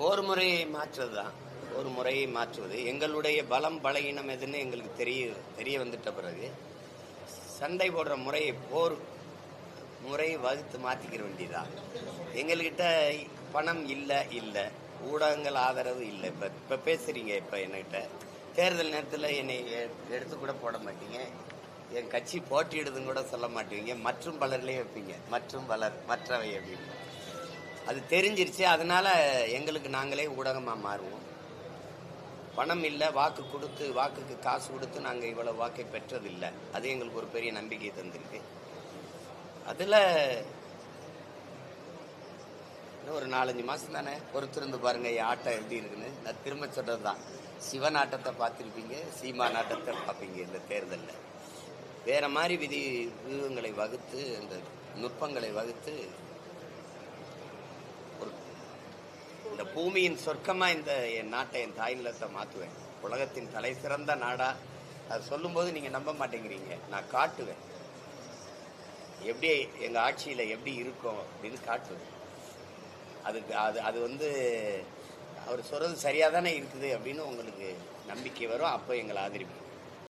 போர் முறையை மாற்றுவது தான். ஒரு முறையை மாற்றுவது எங்களுடைய பலம் பலகீனம் எதுன்னு எங்களுக்கு தெரிய வந்துட்ட பிறகு சண்டை போடுற முறையை போர் முறையை வகுத்து மாற்றிக்கிற வேண்டியதான். எங்கள்கிட்ட பணம் இல்லை, ஊடகங்கள் ஆதரவு இல்லை. இப்போ பேசுகிறீங்க, இப்போ என்கிட்ட தேர்தல் நேரத்தில் என்னை எடுத்து கூட போட மாட்டீங்க, என் கட்சி போட்டியிடுதுன்னு கூட சொல்ல மாட்டீங்க, மற்றும் பலர்லேயே வைப்பீங்க, மற்றும் பலர் மற்றவை அப்படின்னு. அது தெரிஞ்சிருச்சு. அதனால எங்களுக்கு நாங்களே ஊடகமாக மாறுவோம். பணம் இல்லை, வாக்குக்கு காசு கொடுத்து நாங்கள் இவ்வளோ வாக்கை பெற்றதில்லை. அது எங்களுக்கு ஒரு பெரிய நம்பிக்கையை தந்திருக்கு. அதில் ஒரு 4-5 மாதம் தானே பொறுத்திருந்து பாருங்க என் ஆட்டம் எப்படி இருக்குன்னு. நான் திரும்ப சொல்கிறது தான், சிவன் ஆட்டத்தை பார்த்துருப்பீங்க, சீமான் ஆட்டத்தை பார்ப்பீங்க. இந்த தேர்தலில் வேற மாதிரி வியூகங்களை வகுத்து, இந்த நுட்பங்களை வகுத்து இந்த பூமியின் சொர்க்கமா இந்த என் நாட்டை, என் தாய் நிலத்தை மாற்றுவேன். உலகத்தின் தலை சிறந்த நாடா. அது சொல்லும்போது நீங்க நம்ப மாட்டேங்கிறீங்க. நான் காட்டுவேன் எப்படி எங்க ஆட்சியில எப்படி இருக்கும் அப்படின்னு காட்டுவேன். அதுக்கு அது அவர் சொல்றது சரியா தானே இருக்குது அப்படின்னு உங்களுக்கு நம்பிக்கை வரும். அப்போ எங்களை ஆதரிப்போம்.